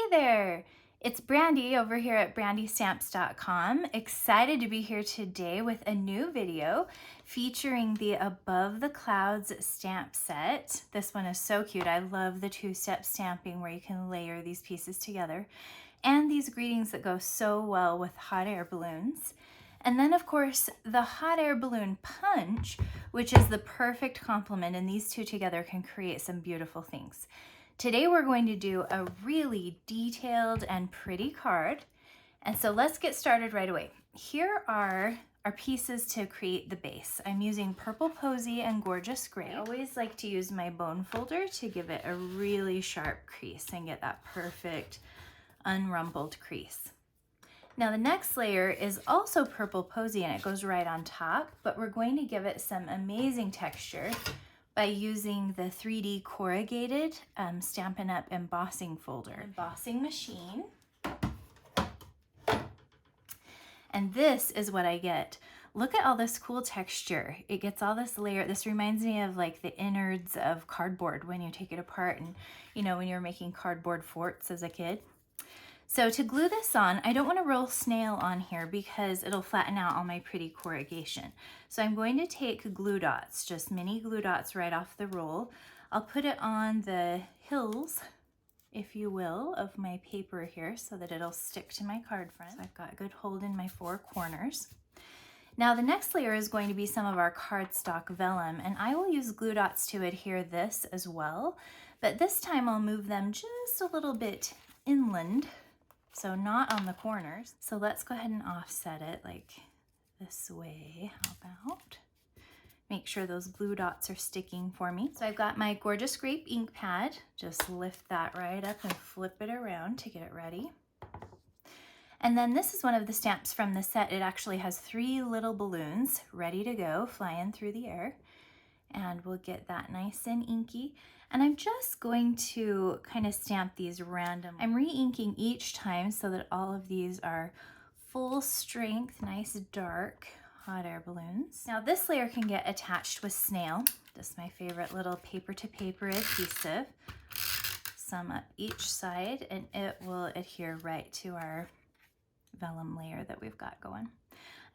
there, it's Brandi over here at brandystamps.com. Excited to be here today with a new video featuring the Above the Clouds stamp set. This one is so cute. I love the two-step stamping where you can layer these pieces together, and these greetings that go so well with hot air balloons. And then of course the hot air balloon punch, which is the perfect complement, and these two together can create some beautiful things. Today we're going to do a really detailed and pretty card. And so let's get started right away. Here are our pieces to create the base. I'm using Purple Posy and Gorgeous Grape. I always like to use my bone folder to give it a really sharp crease and get that perfect unrumpled crease. Now the next layer is also Purple Posy and it goes right on top, but we're going to give it some amazing texture by using the 3D Corrugated Stampin Up embossing folder. Embossing machine. And this is what I get. Look at all this cool texture. It gets all this layer. This reminds me of like the innards of cardboard when you take it apart and, you know, when you're making cardboard forts as a kid. So to glue this on, I don't want to roll snail on here because it'll flatten out all my pretty corrugation. So I'm going to take glue dots, just mini glue dots right off the roll. I'll put it on the hills, if you will, of my paper here so that it'll stick to my card front. So I've got a good hold in my four corners. Now the next layer is going to be some of our cardstock vellum, and I will use glue dots to adhere this as well, but this time I'll move them just a little bit inland, so not on the corners. So let's go ahead and offset it like this way. How about? Make sure those glue dots are sticking for me. So I've got my Gorgeous Grape Ink Pad. Just lift that right up and flip it around to get it ready. And then this is one of the stamps from the set. It actually has 3 little balloons ready to go, flying through the air. And we'll get that nice and inky. And I'm just going to kind of stamp these random. I'm re-inking each time so that all of these are full strength, nice dark hot air balloons. Now this layer can get attached with snail. This is my favorite little paper to paper adhesive. Some up each side and it will adhere right to our vellum layer that we've got going.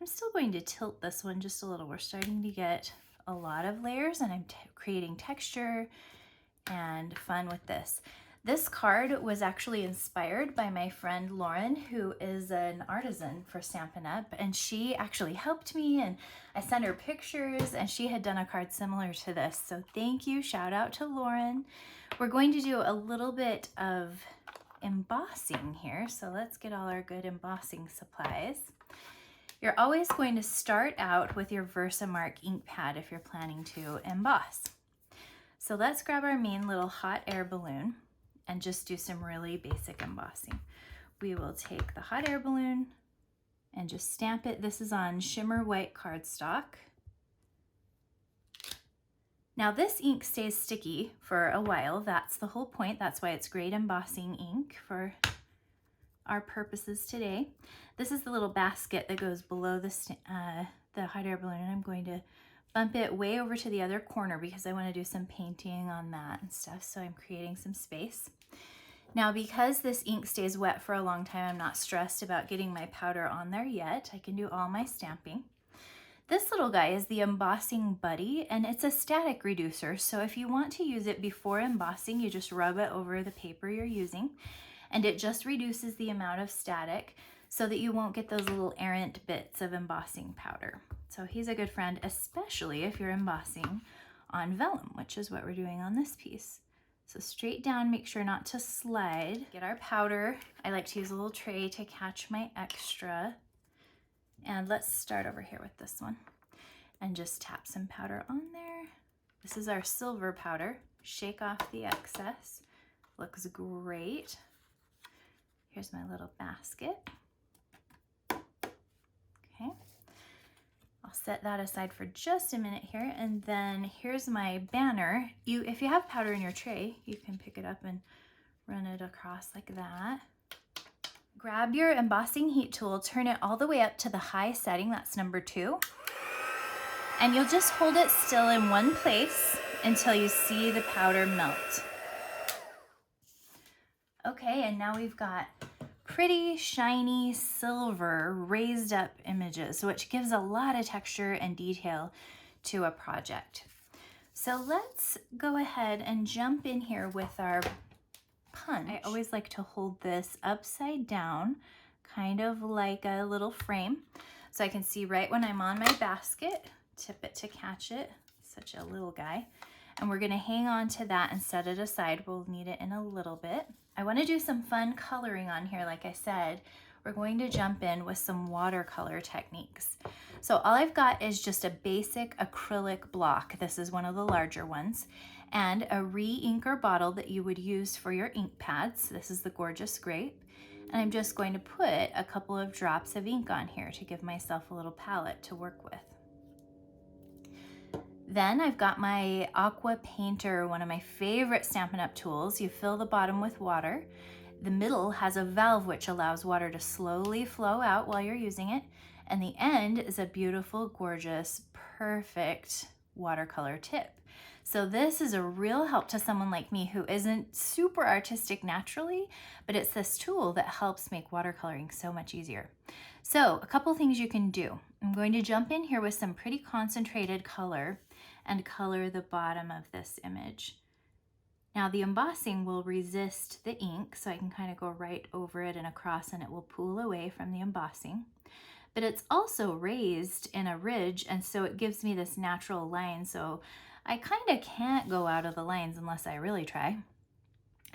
I'm still going to tilt this one just a little. We're starting to get a lot of layers and I'm creating texture and fun with this. This card was actually inspired by my friend Lauren, who is an artisan for Stampin' Up, and she actually helped me and I sent her pictures and she had done a card similar to this. So thank you, shout out to Lauren. We're going to do a little bit of embossing here. So let's get all our good embossing supplies. You're always going to start out with your Versamark ink pad if you're planning to emboss. So let's grab our main little hot air balloon and just do some really basic embossing. We will take the hot air balloon and just stamp it. This is on shimmer white cardstock. Now this ink stays sticky for a while. That's the whole point. That's why it's great embossing ink for our purposes today. This is the little basket that goes below the hot air balloon, and I'm going to bump it way over to the other corner because I want to do some painting on that and stuff, so I'm creating some space. Now because this ink stays wet for a long time, I'm not stressed about getting my powder on there yet. I can do all my stamping. This little guy is the Embossing Buddy, and it's a static reducer, so if you want to use it before embossing, you just rub it over the paper you're using, and it just reduces the amount of static so that you won't get those little errant bits of embossing powder. So he's a good friend, especially if you're embossing on vellum, which is what we're doing on this piece. So straight down, make sure not to slide. Get our powder. I like to use a little tray to catch my extra. And let's start over here with this one and just tap some powder on there. This is our silver powder. Shake off the excess. Looks great. Here's my little basket. Okay. I'll set that aside for just a minute here, and then here's my banner. If you have powder in your tray, you can pick it up and run it across like that. Grab your embossing heat tool, turn it all the way up to the high setting, that's number 2, and you'll just hold it still in one place until you see the powder melt. Okay, and now we've got pretty shiny silver raised up images, which gives a lot of texture and detail to a project. So let's go ahead and jump in here with our punch. I always like to hold this upside down, kind of like a little frame, so I can see right when I'm on my basket, tip it to catch it, such a little guy. And we're gonna hang on to that and set it aside. We'll need it in a little bit. I wanna do some fun coloring on here. Like I said, we're going to jump in with some watercolor techniques. So all I've got is just a basic acrylic block. This is one of the larger ones, and a re-inker bottle that you would use for your ink pads. This is the Gorgeous Grape. And I'm just going to put a couple of drops of ink on here to give myself a little palette to work with. Then I've got my Aqua Painter, one of my favorite Stampin' Up! Tools. You fill the bottom with water. The middle has a valve which allows water to slowly flow out while you're using it. And the end is a beautiful, gorgeous, perfect watercolor tip. So this is a real help to someone like me who isn't super artistic naturally, but it's this tool that helps make watercoloring so much easier. So a couple things you can do. I'm going to jump in here with some pretty concentrated color and color the bottom of this image. Now the embossing will resist the ink, so I can kind of go right over it and across and it will pool away from the embossing. But it's also raised in a ridge, and so it gives me this natural line, so I kind of can't go out of the lines unless I really try.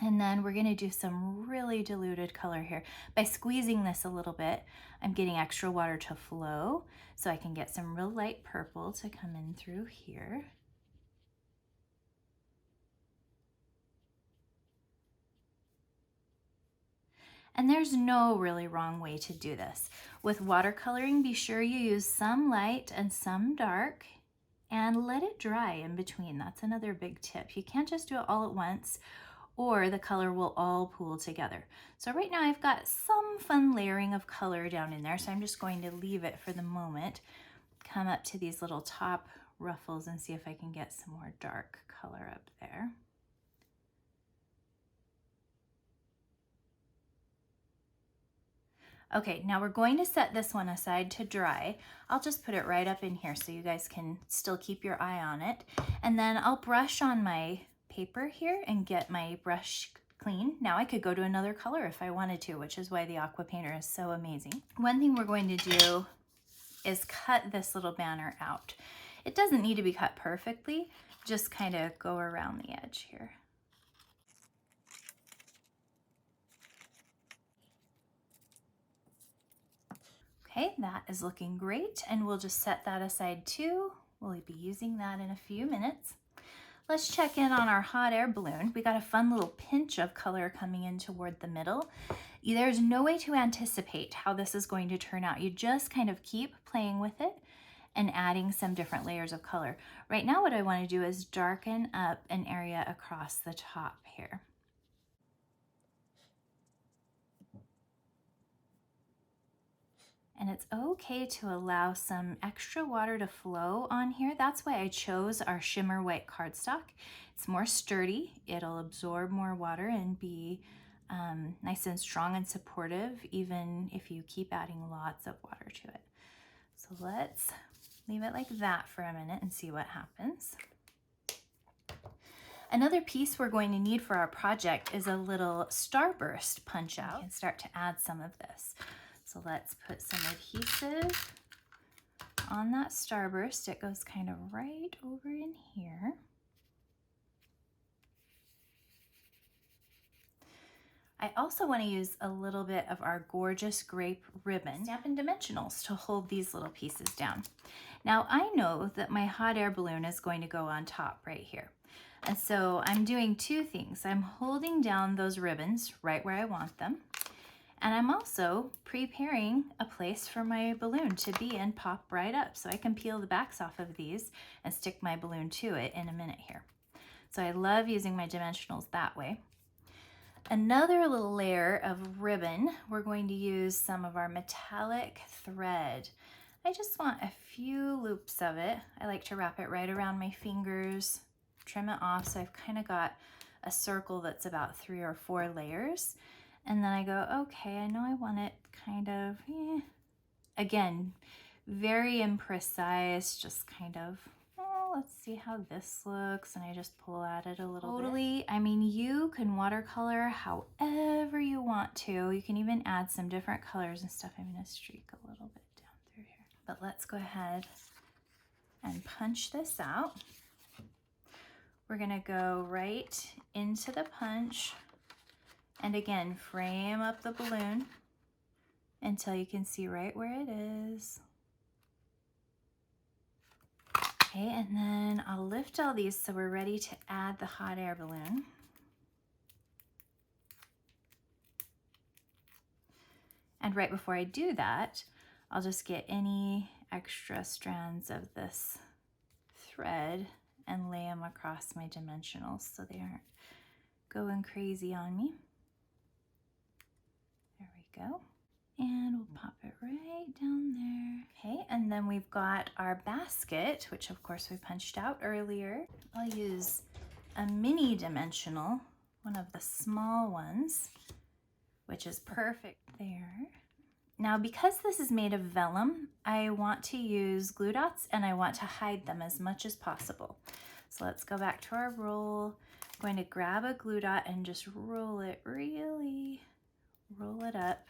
And then we're gonna do some really diluted color here. By squeezing this a little bit, I'm getting extra water to flow, so I can get some real light purple to come in through here. And there's no really wrong way to do this. With watercoloring, be sure you use some light and some dark, and let it dry in between. That's another big tip. You can't just do it all at once, or the color will all pool together. So right now I've got some fun layering of color down in there, so I'm just going to leave it for the moment. Come up to these little top ruffles and see if I can get some more dark color up there. Okay, now we're going to set this one aside to dry. I'll just put it right up in here so you guys can still keep your eye on it. And then I'll brush on my paper here and get my brush clean. Now I could go to another color if I wanted to, which is why the Aqua Painter is so amazing. One thing we're going to do is cut this little banner out. It doesn't need to be cut perfectly, just kind of go around the edge here. Okay, that is looking great, and we'll just set that aside too. We'll be using that in a few minutes. Let's check in on our hot air balloon. We got a fun little pinch of color coming in toward the middle. There's no way to anticipate how this is going to turn out. You just kind of keep playing with it and adding some different layers of color. Right now what I want to do is darken up an area across the top here. And it's okay to allow some extra water to flow on here. That's why I chose our shimmer white cardstock. It's more sturdy, it'll absorb more water and be nice and strong and supportive, even if you keep adding lots of water to it. So let's leave it like that for a minute and see what happens. Another piece we're going to need for our project is a little Starburst Punch out. We can start to add some of this. So let's put some adhesive on that Starburst. It goes kind of right over in here. I also want to use a little bit of our Gorgeous Grape ribbon, Stampin Dimensionals, to hold these little pieces down. Now I know that my hot air balloon is going to go on top right here. And so I'm doing two things. I'm holding down those ribbons right where I want them. And I'm also preparing a place for my balloon to be and pop right up, so I can peel the backs off of these and stick my balloon to it in a minute here. So I love using my dimensionals that way. Another little layer of ribbon, we're going to use some of our metallic thread. I just want a few loops of it. I like to wrap it right around my fingers, trim it off, so I've kind of got a circle that's about 3 or 4 layers. And then I go, okay, I know I want it kind of, again, very imprecise, just kind of, oh, let's see how this looks. And I just pull at it a little bit. I mean, you can watercolor however you want to. You can even add some different colors and stuff. I'm gonna streak a little bit down through here. But let's go ahead and punch this out. We're gonna go right into the punch. And again, frame up the balloon until you can see right where it is. Okay, and then I'll lift all these so we're ready to add the hot air balloon. And right before I do that, I'll just get any extra strands of this thread and lay them across my dimensionals so they aren't going crazy on me. There we go. And we'll pop it right down there. Okay, and then we've got our basket, which of course we punched out earlier. I'll use a mini dimensional, one of the small ones, which is perfect there. Now, because this is made of vellum, I want to use glue dots and I want to hide them as much as possible. So let's go back to our roll. I'm going to grab a glue dot and just roll it up.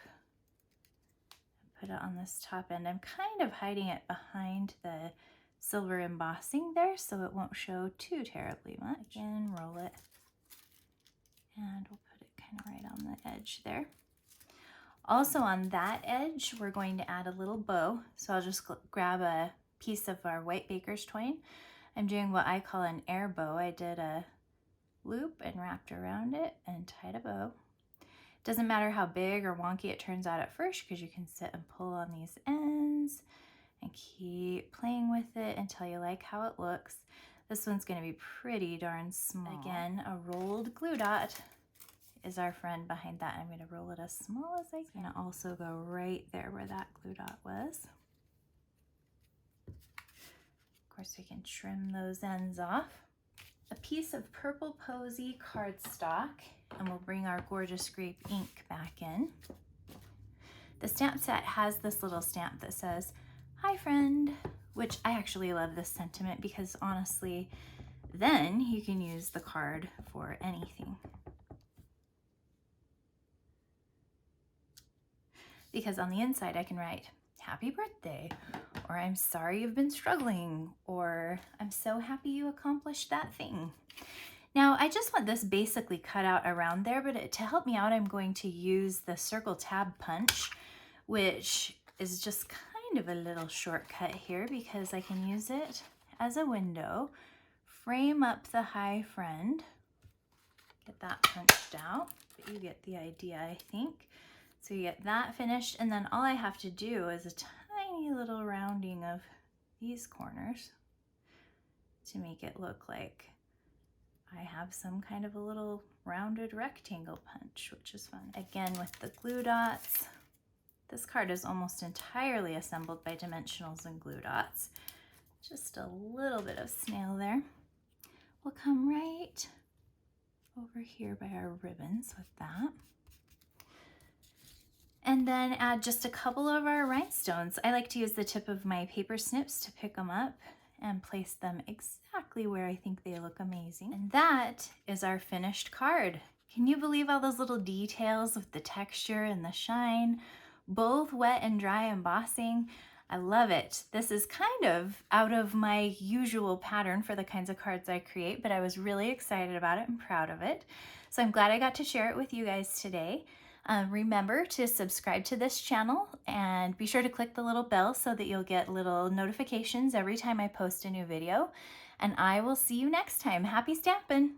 Put it on this top end. I'm kind of hiding it behind the silver embossing there so it won't show too terribly much. Again, roll it. And we'll put it kind of right on the edge there. Also on that edge, we're going to add a little bow. So I'll just grab a piece of our white baker's twine. I'm doing what I call an air bow. I did a loop and wrapped around it and tied a bow. Doesn't matter how big or wonky it turns out at first because you can sit and pull on these ends and keep playing with it until you like how it looks. This one's going to be pretty darn small. Again, a rolled glue dot is our friend behind that. I'm going to roll it as small as I can. It's going to also go right there where that glue dot was. Of course, we can trim those ends off. A piece of purple Posy cardstock, and we'll bring our Gorgeous Grape Ink back in. The stamp set has this little stamp that says, "Hi friend," which I actually love this sentiment because honestly, then you can use the card for anything. Because on the inside I can write, "Happy birthday," or "I'm sorry you've been struggling," or "I'm so happy you accomplished that thing." Now, I just want this basically cut out around there, but to help me out, I'm going to use the circle tab punch, which is just kind of a little shortcut here because I can use it as a window, frame up the hi friend, get that punched out, but you get the idea, I think. So you get that finished, and then all I have to do is a tiny little rounding of these corners to make it look like I have some kind of a little rounded rectangle punch, which is fun. Again, with the glue dots, this card is almost entirely assembled by dimensionals and glue dots. Just a little bit of snail there. We'll come right over here by our ribbons with that. And then add just a couple of our rhinestones. I like to use the tip of my paper snips to pick them up and place them exactly where I think they look amazing. And that is our finished card. Can you believe all those little details with the texture and the shine, both wet and dry embossing? I love it. This is kind of out of my usual pattern for the kinds of cards I create, but I was really excited about it and proud of it. So I'm glad I got to share it with you guys today. Remember to subscribe to this channel and be sure to click the little bell so that you'll get little notifications every time I post a new video. And I will see you next time. Happy stampin'!